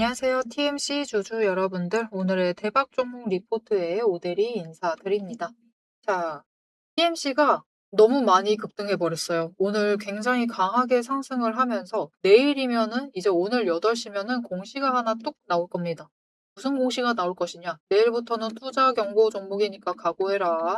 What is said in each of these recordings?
안녕하세요. TMC 주주 여러분들. 오늘의 대박 종목 리포트에 오대리 인사드립니다. 자, TMC가 너무 많이 급등해 버렸어요. 오늘 굉장히 강하게 상승을 하면서 내일이면은 이제 오늘 8시면은 공시가 하나 뚝 나올 겁니다. 무슨 공시가 나올 것이냐? 내일부터는 투자 경고 종목이니까 각오해라.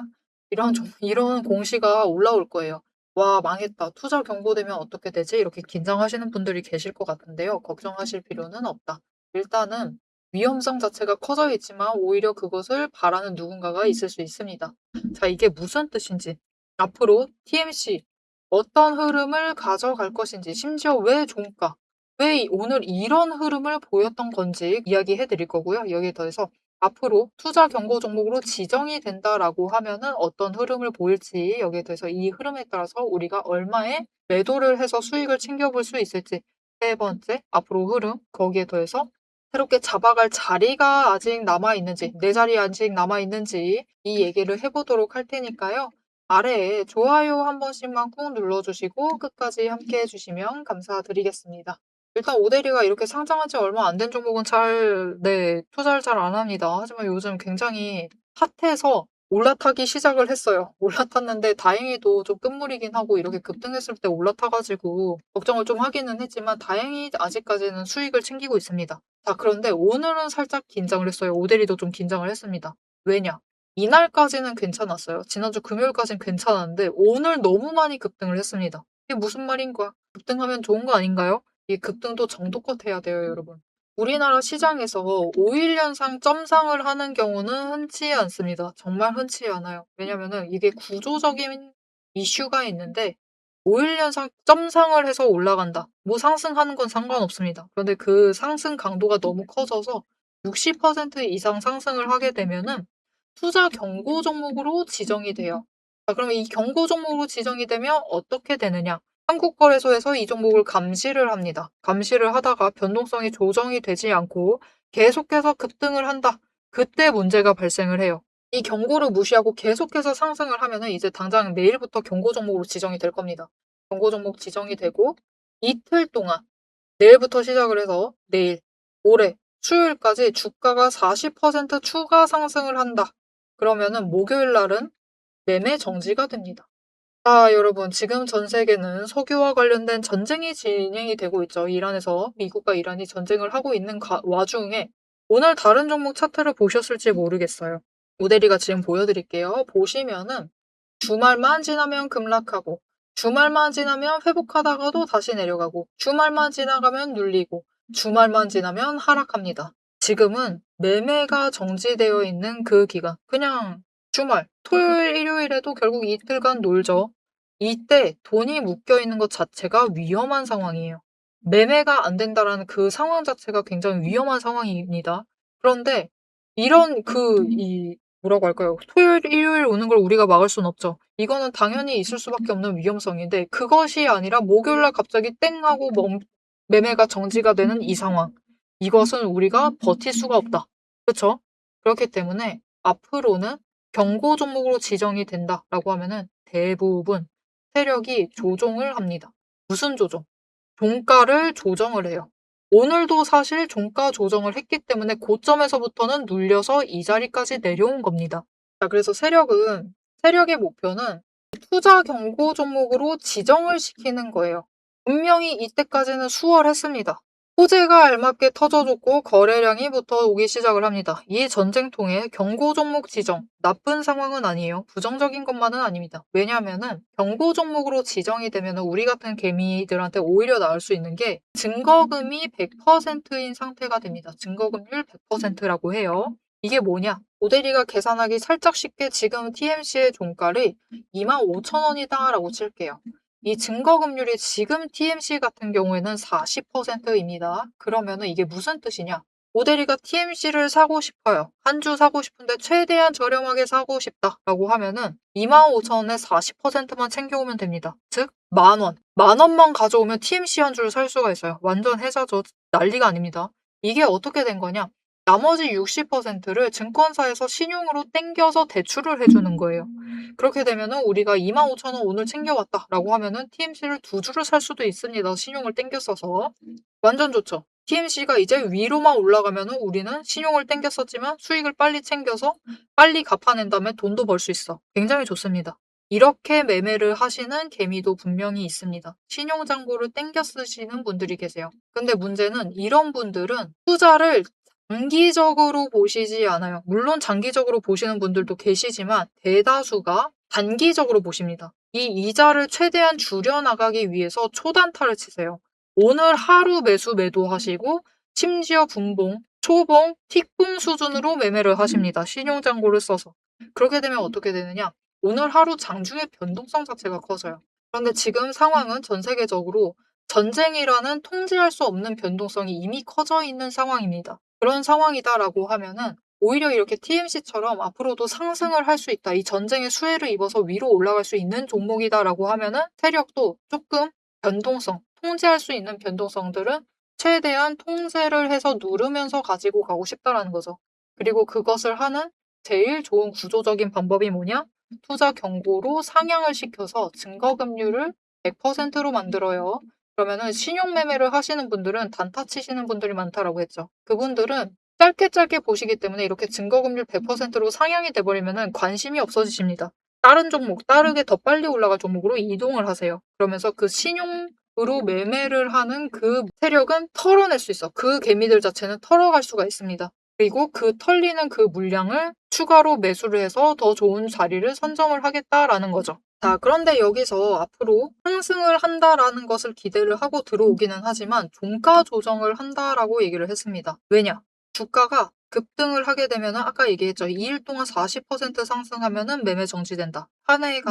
이런 공시가 올라올 거예요. 와, 망했다. 투자 경고되면 어떻게 되지? 이렇게 긴장하시는 분들이 계실 것 같은데요. 걱정하실 필요는 없다. 일단은 위험성 자체가 커져 있지만 오히려 그것을 바라는 누군가가 있을 수 있습니다. 자, 이게 무슨 뜻인지, 앞으로 TMC 어떤 흐름을 가져갈 것인지, 심지어 왜 종가, 왜 오늘 이런 흐름을 보였던 건지 이야기해 드릴 거고요. 여기에 더해서 앞으로 투자 경고 종목으로 지정이 된다라고 하면은 어떤 흐름을 보일지, 여기에 대해서 이 흐름에 따라서 우리가 얼마에 매도를 해서 수익을 챙겨볼 수 있을지, 세 번째, 앞으로 흐름, 거기에 더해서 새롭게 잡아갈 자리가 아직 남아있는지, 내 자리 아직 남아있는지 이 얘기를 해보도록 할 테니까요. 아래에 좋아요 한 번씩만 꾹 눌러주시고 끝까지 함께 해주시면 감사드리겠습니다. 일단 오데리가 이렇게 상장한 지 얼마 안 된 종목은 투자를 잘 안 합니다. 하지만 요즘 굉장히 핫해서 올라타기 시작을 했어요. 올라탔는데 다행히도 좀 끝물이긴 하고 이렇게 급등했을 때 올라타가지고 걱정을 좀 하기는 했지만 다행히 아직까지는 수익을 챙기고 있습니다. 자, 그런데 오늘은 살짝 긴장을 했어요. 오데리도 좀 긴장을 했습니다. 왜냐? 이날까지는 괜찮았어요. 지난주 금요일까지는 괜찮았는데 오늘 너무 많이 급등을 했습니다. 이게 무슨 말인 거야? 급등하면 좋은 거 아닌가요? 이 급등도 정도껏 해야 돼요, 여러분. 우리나라 시장에서 5일 연상 점상을 하는 경우는 흔치 않습니다. 정말 흔치 않아요. 왜냐면은 이게 구조적인 이슈가 있는데 5일 연상 점상을 해서 올라간다. 뭐 상승하는 건 상관없습니다. 그런데 그 상승 강도가 너무 커져서 60% 이상 상승을 하게 되면은 투자 경고 종목으로 지정이 돼요. 자, 그러면 이 경고 종목으로 지정이 되면 어떻게 되느냐? 한국거래소에서 이 종목을 감시를 합니다. 감시를 하다가 변동성이 조정이 되지 않고 계속해서 급등을 한다. 그때 문제가 발생을 해요. 이 경고를 무시하고 계속해서 상승을 하면은 이제 당장 내일부터 경고 종목으로 지정이 될 겁니다. 경고 종목 지정이 되고 이틀 동안 내일부터 시작을 해서 내일, 모레, 수요일까지 주가가 40% 추가 상승을 한다. 그러면은 목요일 날은 매매 정지가 됩니다. 자, 여러분, 지금 전 세계는 석유와 관련된 전쟁이 진행이 되고 있죠. 이란에서 미국과 이란이 전쟁을 하고 있는 와중에 오늘 다른 종목 차트를 보셨을지 모르겠어요. 모델이가 지금 보여드릴게요. 보시면은 주말만 지나면 급락하고 주말만 지나면 회복하다가도 다시 내려가고 주말만 지나가면 눌리고 주말만 지나면 하락합니다. 지금은 매매가 정지되어 있는 그 기간, 그냥 주말, 토요일, 일요일에도 결국 이틀간 놀죠. 이때 돈이 묶여 있는 것 자체가 위험한 상황이에요. 매매가 안 된다라는 그 상황 자체가 굉장히 위험한 상황입니다. 그런데 이런 뭐라고 할까요? 토요일, 일요일 오는 걸 우리가 막을 순 없죠. 이거는 당연히 있을 수밖에 없는 위험성인데 그것이 아니라 목요일날 갑자기 땡 하고 매매가 정지가 되는 이 상황. 이것은 우리가 버틸 수가 없다. 그렇죠? 그렇기 때문에 앞으로는 경고 종목으로 지정이 된다라고 하면은 대부분 세력이 조정을 합니다. 무슨 조정? 종가를 조정을 해요. 오늘도 사실 종가 조정을 했기 때문에 고점에서부터는 눌려서 이 자리까지 내려온 겁니다. 자, 그래서 세력의 목표는 투자 경고 종목으로 지정을 시키는 거예요. 분명히 이때까지는 수월했습니다. 호재가 알맞게 터져줬고 거래량이 붙어오기 시작을 합니다. 이 전쟁통에 경고 종목 지정, 나쁜 상황은 아니에요. 부정적인 것만은 아닙니다. 왜냐하면은 경고 종목으로 지정이 되면 우리 같은 개미들한테 오히려 나을 수 있는 게 증거금이 100%인 상태가 됩니다. 증거금률 100%라고 해요. 이게 뭐냐? 오데리가 계산하기 살짝 쉽게 지금 TMC의 종가를 25,000원이다 라고 칠게요. 이 증거금률이 지금 TMC 같은 경우에는 40%입니다. 그러면은 이게 무슨 뜻이냐? 오데리가 TMC를 사고 싶어요. 한 주 사고 싶은데 최대한 저렴하게 사고 싶다라고 하면은 25,000원에 40%만 챙겨오면 됩니다. 즉, 10,000원. 10,000원만 가져오면 TMC 한 주를 살 수가 있어요. 완전 해자죠. 난리가 아닙니다. 이게 어떻게 된 거냐? 나머지 60%를 증권사에서 신용으로 땡겨서 대출을 해주는 거예요. 그렇게 되면은 우리가 25,000원 오늘 챙겨왔다라고 하면은 TMC를 2주를 살 수도 있습니다. 신용을 땡겨 써서. 완전 좋죠. TMC가 이제 위로만 올라가면은 우리는 신용을 땡겼었지만 수익을 빨리 챙겨서 빨리 갚아낸 다음에 돈도 벌 수 있어. 굉장히 좋습니다. 이렇게 매매를 하시는 개미도 분명히 있습니다. 신용잔고를 땡겨 쓰시는 분들이 계세요. 근데 문제는 이런 분들은 투자를 장기적으로 보시지 않아요. 물론 장기적으로 보시는 분들도 계시지만 대다수가 단기적으로 보십니다. 이 이자를 최대한 줄여나가기 위해서 초단타를 치세요. 오늘 하루 매수 매도하시고 심지어 분봉, 초봉, 틱봉 수준으로 매매를 하십니다. 신용잔고를 써서. 그렇게 되면 어떻게 되느냐? 오늘 하루 장중의 변동성 자체가 커져요. 그런데 지금 상황은 전 세계적으로 전쟁이라는 통제할 수 없는 변동성이 이미 커져 있는 상황입니다. 그런 상황이다라고 하면은 오히려 이렇게 TMC처럼 앞으로도 상승을 할 수 있다. 이 전쟁의 수혜를 입어서 위로 올라갈 수 있는 종목이다라고 하면은 세력도 조금 변동성, 통제할 수 있는 변동성들은 최대한 통제를 해서 누르면서 가지고 가고 싶다라는 거죠. 그리고 그것을 하는 제일 좋은 구조적인 방법이 뭐냐? 투자 경고로 상향을 시켜서 증거금률을 100%로 만들어요. 그러면은 신용 매매를 하시는 분들은 단타 치시는 분들이 많다라고 했죠. 그분들은 짧게 보시기 때문에 이렇게 증거금률 100%로 상향이 돼버리면은 관심이 없어지십니다. 다른 종목, 다르게 더 빨리 올라갈 종목으로 이동을 하세요. 그러면서 그 신용으로 매매를 하는 그 세력은 털어낼 수 있어. 그 개미들 자체는 털어갈 수가 있습니다. 그리고 그 털리는 그 물량을 추가로 매수를 해서 더 좋은 자리를 선점을 하겠다라는 거죠. 자, 그런데 여기서 앞으로 상승을 한다라는 것을 기대를 하고 들어오기는 하지만 종가 조정을 한다라고 얘기를 했습니다. 왜냐? 주가가 급등을 하게 되면 아까 얘기했죠. 2일 동안 40% 상승하면은 매매 정지된다. 한 해에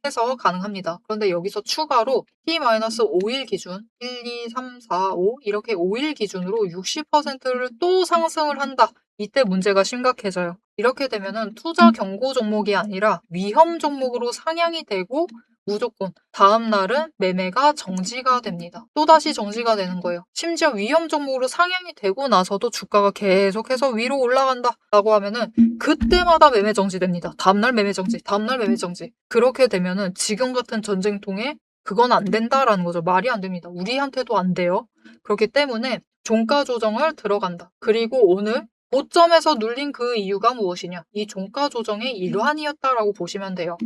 해서 가능합니다. 그런데 여기서 추가로 T-5일 기준 1, 2, 3, 4, 5 이렇게 5일 기준으로 60%를 또 상승을 한다. 이때 문제가 심각해져요. 이렇게 되면은 투자 경고 종목이 아니라 위험 종목으로 상향이 되고 무조건 다음 날은 매매가 정지가 됩니다. 또다시 정지가 되는 거예요. 심지어 위험 종목으로 상향이 되고 나서도 주가가 계속해서 위로 올라간다 라고 하면은 그때마다 매매 정지됩니다. 다음날 매매 정지, 다음날 매매 정지. 그렇게 되면은 지금 같은 전쟁통에 그건 안 된다라는 거죠. 말이 안 됩니다. 우리한테도 안 돼요. 그렇기 때문에 종가 조정을 들어간다. 그리고 오늘 고점에서 눌린 그 이유가 무엇이냐? 이 종가 조정의 일환이었다라고 보시면 돼요.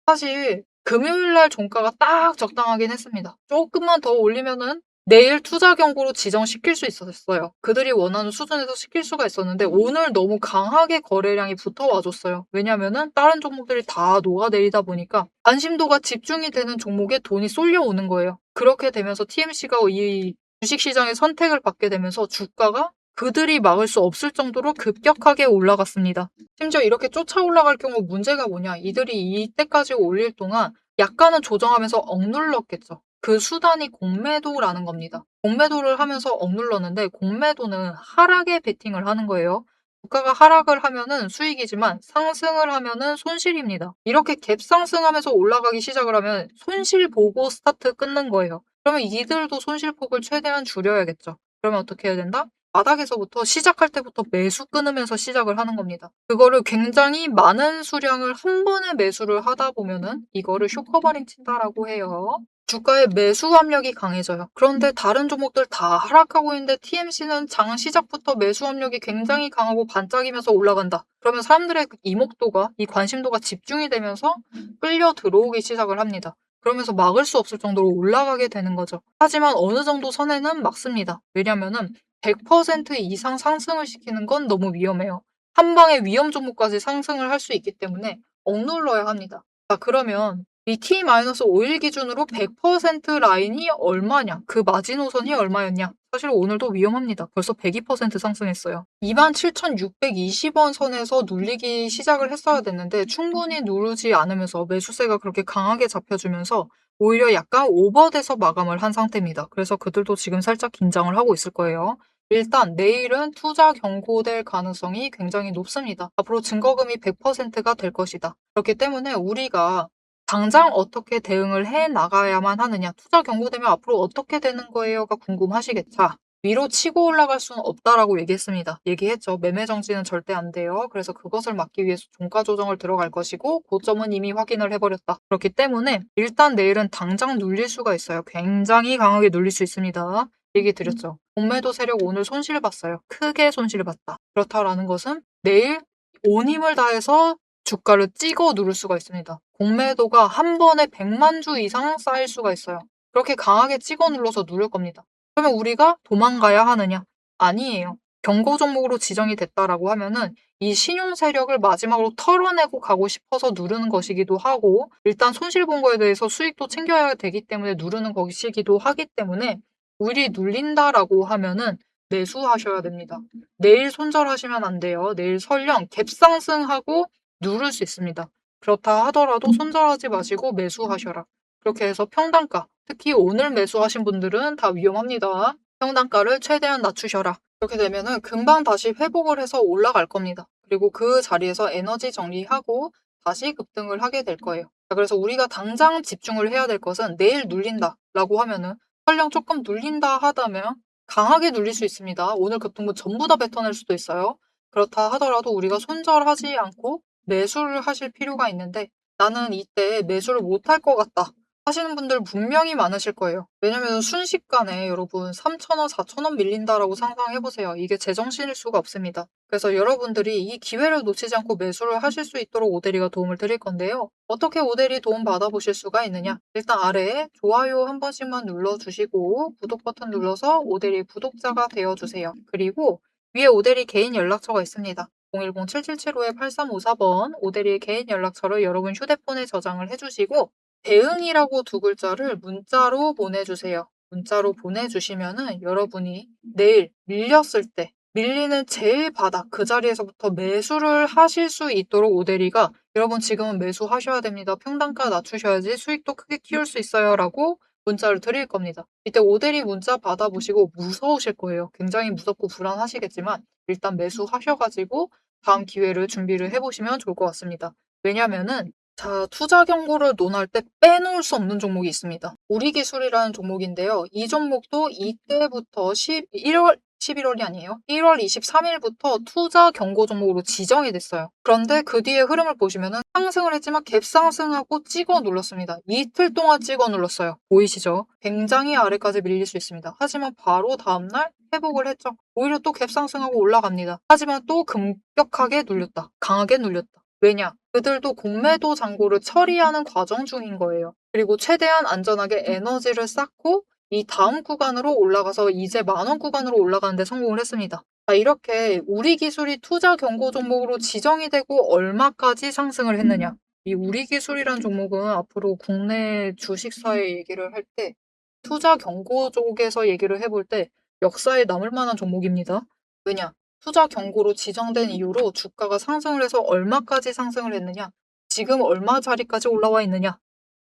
사실 금요일 날 종가가 딱 적당하긴 했습니다. 조금만 더 올리면은 내일 투자 경고로 지정시킬 수 있었어요. 그들이 원하는 수준에서 시킬 수가 있었는데 오늘 너무 강하게 거래량이 붙어와줬어요. 왜냐면은 다른 종목들이 다 녹아내리다 보니까 관심도가 집중이 되는 종목에 돈이 쏠려오는 거예요. 그렇게 되면서 TMC가 이 주식시장의 선택을 받게 되면서 주가가 그들이 막을 수 없을 정도로 급격하게 올라갔습니다. 심지어 이렇게 쫓아 올라갈 경우 문제가 뭐냐? 이들이 이때까지 올릴 동안 약간은 조정하면서 억눌렀겠죠. 그 수단이 공매도라는 겁니다. 공매도를 하면서 억눌렀는데 공매도는 하락에 베팅을 하는 거예요. 주가가 하락을 하면은 수익이지만 상승을 하면은 손실입니다. 이렇게 갭 상승하면서 올라가기 시작을 하면 손실 보고 스타트 끊는 거예요. 그러면 이들도 손실폭을 최대한 줄여야겠죠. 그러면 어떻게 해야 된다? 바닥에서부터 시작할 때부터 매수 끊으면서 시작을 하는 겁니다. 그거를 굉장히 많은 수량을 한 번에 매수를 하다 보면은 이거를 쇼커버링 친다라고 해요. 주가의 매수 압력이 강해져요. 그런데 다른 종목들 다 하락하고 있는데 TMC는 장 시작부터 매수 압력이 굉장히 강하고 반짝이면서 올라간다. 그러면 사람들의 이목도가, 이 관심도가 집중이 되면서 끌려 들어오기 시작을 합니다. 그러면서 막을 수 없을 정도로 올라가게 되는 거죠. 하지만 어느 정도 선에는 막습니다. 왜냐면은 100% 이상 상승을 시키는 건 너무 위험해요. 한 방에 위험 종목까지 상승을 할 수 있기 때문에 억눌러야 합니다. 자, 그러면 이 T-5일 기준으로 100% 라인이 얼마냐? 그 마지노선이 얼마였냐? 사실 오늘도 위험합니다. 벌써 102% 상승했어요. 27,620원 선에서 눌리기 시작을 했어야 됐는데 충분히 누르지 않으면서 매수세가 그렇게 강하게 잡혀주면서 오히려 약간 오버돼서 마감을 한 상태입니다. 그래서 그들도 지금 살짝 긴장을 하고 있을 거예요. 일단 내일은 투자 경고될 가능성이 굉장히 높습니다. 앞으로 증거금이 100%가 될 것이다. 그렇기 때문에 우리가 당장 어떻게 대응을 해 나가야만 하느냐. 투자 경고되면 앞으로 어떻게 되는 거예요가 궁금하시겠죠. 위로 치고 올라갈 수는 없다라고 얘기했습니다. 얘기했죠. 매매 정지는 절대 안 돼요. 그래서 그것을 막기 위해서 종가 조정을 들어갈 것이고 고점은 이미 확인을 해버렸다. 그렇기 때문에 일단 내일은 당장 눌릴 수가 있어요. 굉장히 강하게 눌릴 수 있습니다. 얘기 드렸죠. 공매도 세력 오늘 손실봤어요. 크게 손실봤다. 그렇다라는 것은 내일 온 힘을 다해서 주가를 찍어 누를 수가 있습니다. 공매도가 한 번에 100만 주 이상 쌓일 수가 있어요. 그렇게 강하게 찍어 눌러서 누를 겁니다. 그러면 우리가 도망가야 하느냐? 아니에요. 경고 종목으로 지정이 됐다라고 하면은 이 신용 세력을 마지막으로 털어내고 가고 싶어서 누르는 것이기도 하고, 일단 손실 본 거에 대해서 수익도 챙겨야 되기 때문에 누르는 것이기도 하기 때문에, 우리 눌린다라고 하면은 매수하셔야 됩니다. 내일 손절하시면 안 돼요. 내일 설령 갭상승하고 누를 수 있습니다. 그렇다 하더라도 손절하지 마시고 매수하셔라. 그렇게 해서 평단가, 특히 오늘 매수하신 분들은 다 위험합니다. 평단가를 최대한 낮추셔라. 그렇게 되면은 금방 다시 회복을 해서 올라갈 겁니다. 그리고 그 자리에서 에너지 정리하고 다시 급등을 하게 될 거예요. 그래서 우리가 당장 집중을 해야 될 것은 내일 눌린다라고 하면은, 설령 조금 눌린다 하다면 강하게 눌릴 수 있습니다. 오늘 급등분 전부 다 뱉어낼 수도 있어요. 그렇다 하더라도 우리가 손절하지 않고 매수를 하실 필요가 있는데, 나는 이때 매수를 못할 것 같다 하시는 분들 분명히 많으실 거예요. 왜냐면 순식간에 여러분 3,000원, 4,000원 밀린다라고 상상해보세요. 이게 제정신일 수가 없습니다. 그래서 여러분들이 이 기회를 놓치지 않고 매수를 하실 수 있도록 오대리가 도움을 드릴 건데요. 어떻게 오대리 도움 받아보실 수가 있느냐? 일단 아래에 좋아요 한 번씩만 눌러주시고 구독 버튼 눌러서 오대리 구독자가 되어주세요. 그리고 위에 오대리 개인 연락처가 있습니다. 010-7775-8354번 오대리 개인 연락처를 여러분 휴대폰에 저장을 해주시고, 대응이라고 두 글자를 문자로 보내주세요. 문자로 보내주시면은 여러분이 내일 밀렸을 때, 밀리는 제일 바닥 그 자리에서부터 매수를 하실 수 있도록 오대리가, 여러분 지금은 매수하셔야 됩니다. 평단가 낮추셔야지 수익도 크게 키울 수 있어요 라고 문자를 드릴 겁니다. 이때 오대리 문자 받아보시고 무서우실 거예요. 굉장히 무섭고 불안하시겠지만 일단 매수하셔가지고 다음 기회를 준비를 해보시면 좋을 것 같습니다. 왜냐면은 자, 투자 경고를 논할 때 빼놓을 수 없는 종목이 있습니다. 우리기술이라는 종목인데요. 이 종목도 이때부터 11월이 아니에요. 1월 23일부터 투자 경고 종목으로 지정이 됐어요. 그런데 그 뒤에 흐름을 보시면은 상승을 했지만 갭상승하고 찍어 눌렀습니다. 이틀 동안 찍어 눌렀어요. 보이시죠? 굉장히 아래까지 밀릴 수 있습니다. 하지만 바로 다음날 회복을 했죠. 오히려 또 갭상승하고 올라갑니다. 하지만 또 급격하게 눌렸다. 강하게 눌렸다. 왜냐? 그들도 공매도 잔고를 처리하는 과정 중인 거예요. 그리고 최대한 안전하게 에너지를 쌓고 이 다음 구간으로 올라가서 이제 만원 구간으로 올라가는데 성공을 했습니다. 자, 이렇게 우리기술이 투자 경고 종목으로 지정이 되고 얼마까지 상승을 했느냐? 이 우리기술이란 종목은 앞으로 국내 주식사의 얘기를 할 때, 투자 경고 쪽에서 얘기를 해볼 때 역사에 남을 만한 종목입니다. 왜냐? 투자 경고로 지정된 이후로 주가가 상승을 해서 얼마까지 상승을 했느냐? 지금 얼마 자리까지 올라와 있느냐?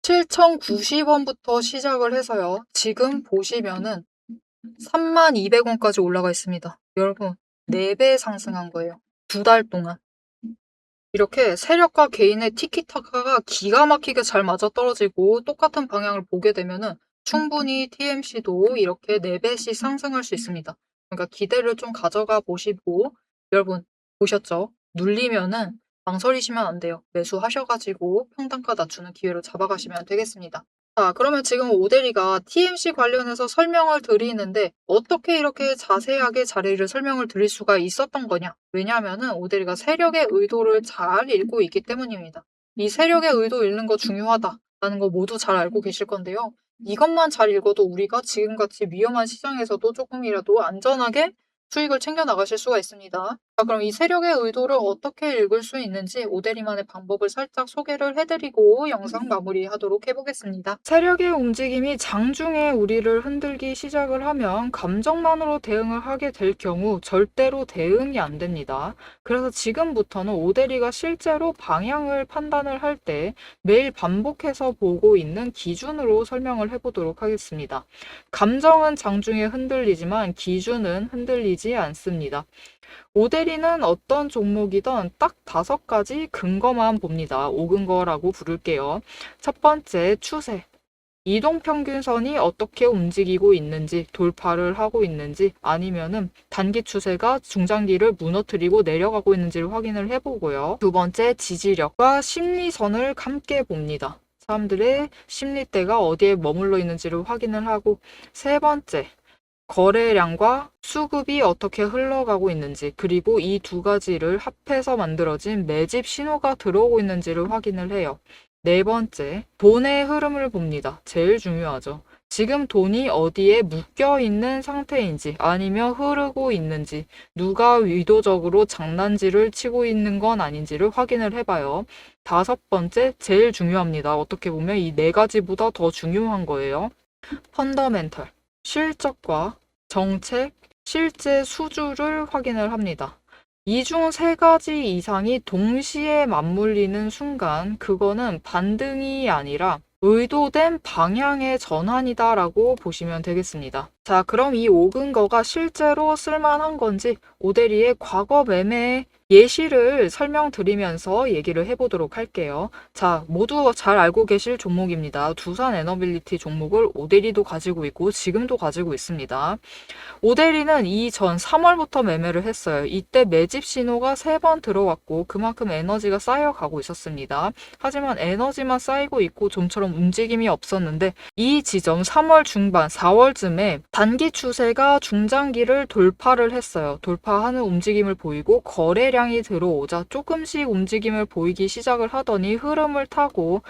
7,090원부터 시작을 해서요. 지금 보시면은 32,000원까지 올라가 있습니다. 여러분, 4배 상승한 거예요. 2달 동안. 이렇게 세력과 개인의 티키타카가 기가 막히게 잘 맞아떨어지고 똑같은 방향을 보게 되면은 충분히 TMC도 이렇게 4배씩 상승할 수 있습니다. 그러니까 기대를 좀 가져가 보시고, 여러분 보셨죠? 눌리면은 망설이시면 안 돼요. 매수하셔가지고 평단가 낮추는 기회로 잡아가시면 되겠습니다. 자, 그러면 지금 오대리가 TMC 관련해서 설명을 드리는데 어떻게 이렇게 자세하게 자리를 설명을 드릴 수가 있었던 거냐? 왜냐하면은 오대리가 세력의 의도를 잘 읽고 있기 때문입니다. 이 세력의 의도 읽는 거 중요하다라는 거 모두 잘 알고 계실 건데요. 이것만 잘 읽어도 우리가 지금같이 위험한 시장에서도 조금이라도 안전하게 수익을 챙겨 나가실 수가 있습니다. 자, 그럼 이 세력의 의도를 어떻게 읽을 수 있는지 오대리만의 방법을 살짝 소개를 해드리고 영상 마무리하도록 해보겠습니다. 세력의 움직임이 장중에 우리를 흔들기 시작을 하면 감정만으로 대응을 하게 될 경우 절대로 대응이 안 됩니다. 그래서 지금부터는 오대리가 실제로 방향을 판단을 할 때 매일 반복해서 보고 있는 기준으로 설명을 해보도록 하겠습니다. 감정은 장중에 흔들리지만 기준은 흔들리지 않습니다. 오대리는 어떤 종목이든 딱 5가지 근거만 봅니다. 5근거라고 부를게요. 첫 번째, 추세. 이동평균선이 어떻게 움직이고 있는지, 돌파를 하고 있는지, 아니면은 단기 추세가 중장기를 무너뜨리고 내려가고 있는지를 확인을 해보고요. 두 번째, 지지력과 심리선을 함께 봅니다. 사람들의 심리대가 어디에 머물러 있는지를 확인을 하고, 세 번째, 거래량과 수급이 어떻게 흘러가고 있는지, 그리고 이 두 가지를 합해서 만들어진 매집 신호가 들어오고 있는지를 확인을 해요. 네 번째, 돈의 흐름을 봅니다. 제일 중요하죠. 지금 돈이 어디에 묶여 있는 상태인지 아니면 흐르고 있는지, 누가 의도적으로 장난질을 치고 있는 건 아닌지를 확인을 해봐요. 다섯 번째, 제일 중요합니다. 어떻게 보면 이 네 가지보다 더 중요한 거예요. 펀더멘털, 실적과 정책, 실제 수주를 확인을 합니다. 이 중 세 가지 이상이 동시에 맞물리는 순간 그거는 반등이 아니라 의도된 방향의 전환이다라고 보시면 되겠습니다. 자, 그럼 이 5근거가 실제로 쓸만한 건지 오데리의 과거 매매 예시를 설명드리면서 얘기를 해보도록 할게요. 자, 모두 잘 알고 계실 종목입니다. 두산 에너빌리티 종목을 오데리도 가지고 있고 지금도 가지고 있습니다. 오데리는 이전 3월부터 매매를 했어요. 이때 매집 신호가 3번 들어왔고 그만큼 에너지가 쌓여가고 있었습니다. 하지만 에너지만 쌓이고 있고 좀처럼 움직임이 없었는데 이 지점 3월 중반, 4월쯤에 단기 추세가 중장기를 돌파를 했어요. 돌파하는 움직임을 보이고 거래량이 들어오자 조금씩 움직임을 보이기 시작을 하더니 흐름을 타고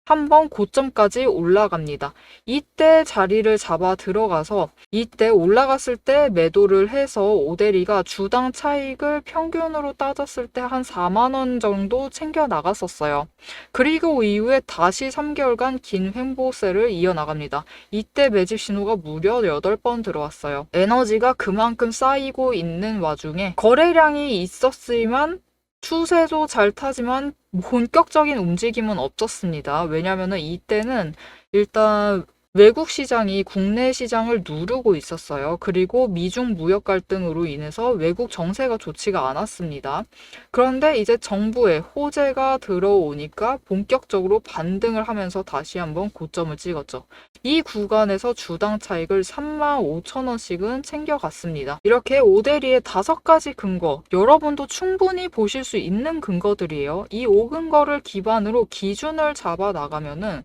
한번 고점까지 올라갑니다. 이때 자리를 잡아 들어가서 이때 올라갔을 때 매도를 해서 오데리가 주당 차익을 평균으로 따졌을 때 한 4만 원 정도 챙겨 나갔었어요. 그리고 이후에 다시 3개월간 긴 횡보세를 이어나갑니다. 이때 매집 신호가 무려 8번 들어왔어요. 에너지가 그만큼 쌓이고 있는 와중에 거래량이 있었지만 추세도 잘 타지만 본격적인 움직임은 없었습니다. 왜냐면은 이때는 일단 외국 시장이 국내 시장을 누르고 있었어요. 그리고 미중 무역 갈등으로 인해서 외국 정세가 좋지가 않았습니다. 그런데 이제 정부의 호재가 들어오니까 본격적으로 반등을 하면서 다시 한번 고점을 찍었죠. 이 구간에서 주당 차익을 35,000원씩은 챙겨갔습니다. 이렇게 오데리의 5가지 근거, 여러분도 충분히 보실 수 있는 근거들이에요. 이 5근거를 기반으로 기준을 잡아 나가면은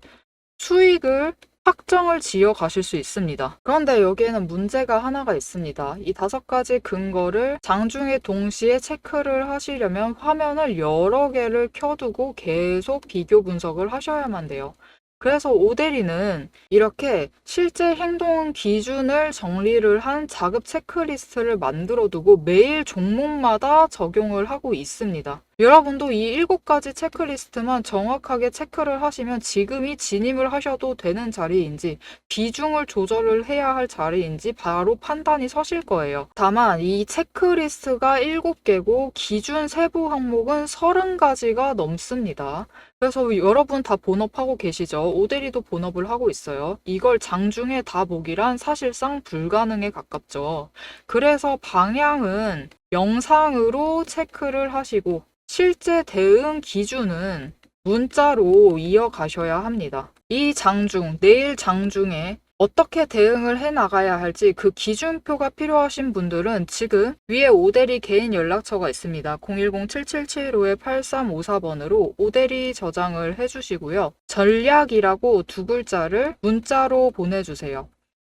수익을 확정을 지어 가실 수 있습니다. 그런데 여기에는 문제가 하나가 있습니다. 이 5가지 근거를 장중에 동시에 체크를 하시려면 화면을 여러 개를 켜두고 계속 비교 분석을 하셔야만 돼요. 그래서 오데리는 이렇게 실제 행동 기준을 정리를 한 자급 체크리스트를 만들어 두고 매일 종목마다 적용을 하고 있습니다. 여러분도 이 7가지 체크리스트만 정확하게 체크를 하시면 지금이 진입을 하셔도 되는 자리인지 비중을 조절을 해야 할 자리인지 바로 판단이 서실 거예요. 다만 이 체크리스트가 7개고 기준 세부 항목은 30가지가 넘습니다. 그래서 여러분 다 본업하고 계시죠? 오데리도 본업을 하고 있어요. 이걸 장중에 다 보기란 사실상 불가능에 가깝죠. 그래서 방향은 영상으로 체크를 하시고 실제 대응 기준은 문자로 이어가셔야 합니다. 이 장중, 내일 장중에 어떻게 대응을 해 나가야 할지 그 기준표가 필요하신 분들은 지금 위에 오데리 개인 연락처가 있습니다. 010-7775-8354번으로 오데리 저장을 해주시고요. 전략이라고 2글자를 문자로 보내주세요.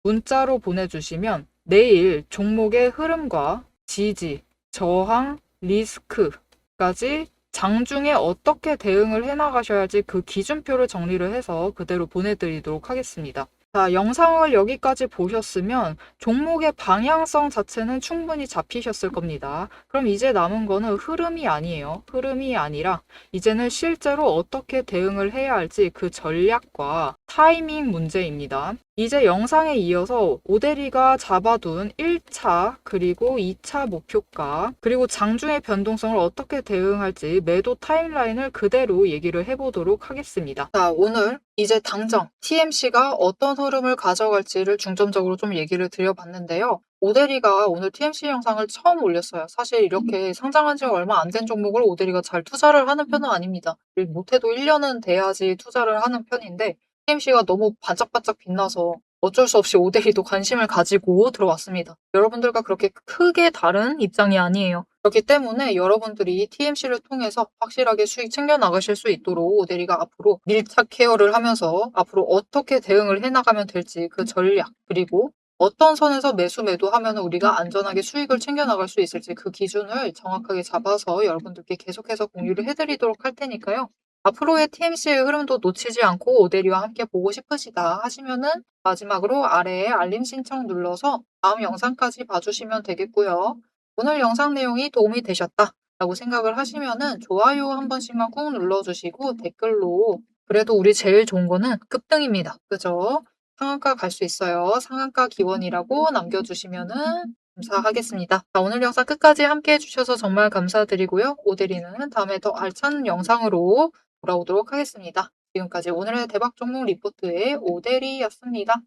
문자로 보내주시면 내일 종목의 흐름과 지지, 저항, 리스크 까지 장중에 어떻게 대응을 해나가셔야 할지 그 기준표를 정리를 해서 그대로 보내드리도록 하겠습니다. 자, 영상을 여기까지 보셨으면 종목의 방향성 자체는 충분히 잡히셨을 겁니다. 그럼 이제 남은 거는 흐름이 아니에요. 흐름이 아니라 이제는 실제로 어떻게 대응을 해야 할지 그 전략과 타이밍 문제입니다. 이제 영상에 이어서 오데리가 잡아둔 1차 그리고 2차 목표가 그리고 장중의 변동성을 어떻게 대응할지 매도 타임라인을 그대로 얘기를 해보도록 하겠습니다. 자, 오늘 이제 당장 TMC가 어떤 흐름을 가져갈지를 중점적으로 좀 얘기를 드려봤는데요. 오데리가 오늘 TMC 영상을 처음 올렸어요. 사실 이렇게 상장한 지 얼마 안 된 종목을 오데리가 잘 투자를 하는 편은 아닙니다. 못해도 1년은 돼야지 투자를 하는 편인데 TMC가 너무 반짝반짝 빛나서 어쩔 수 없이 오데리도 관심을 가지고 들어왔습니다. 여러분들과 그렇게 크게 다른 입장이 아니에요. 그렇기 때문에 여러분들이 TMC를 통해서 확실하게 수익 챙겨 나가실 수 있도록 오데리가 앞으로 밀착 케어를 하면서 앞으로 어떻게 대응을 해나가면 될지 그 전략 그리고 어떤 선에서 매수 매도하면 우리가 안전하게 수익을 챙겨나갈 수 있을지 그 기준을 정확하게 잡아서 여러분들께 계속해서 공유를 해드리도록 할 테니까요. 앞으로의 TMC의 흐름도 놓치지 않고 오데리와 함께 보고 싶으시다 하시면은 마지막으로 아래에 알림 신청 눌러서 다음 영상까지 봐주시면 되겠고요. 오늘 영상 내용이 도움이 되셨다 라고 생각을 하시면은 좋아요 한 번씩만 꾹 눌러주시고 댓글로 그래도 우리 제일 좋은 거는 급등입니다. 그죠? 상한가 갈 수 있어요. 상한가 기원이라고 남겨주시면은 감사하겠습니다. 자, 오늘 영상 끝까지 함께 해주셔서 정말 감사드리고요. 오데리는 다음에 더 알찬 영상으로 돌아오도록 하겠습니다. 지금까지 오늘의 대박 종목 리포트의 오데리였습니다.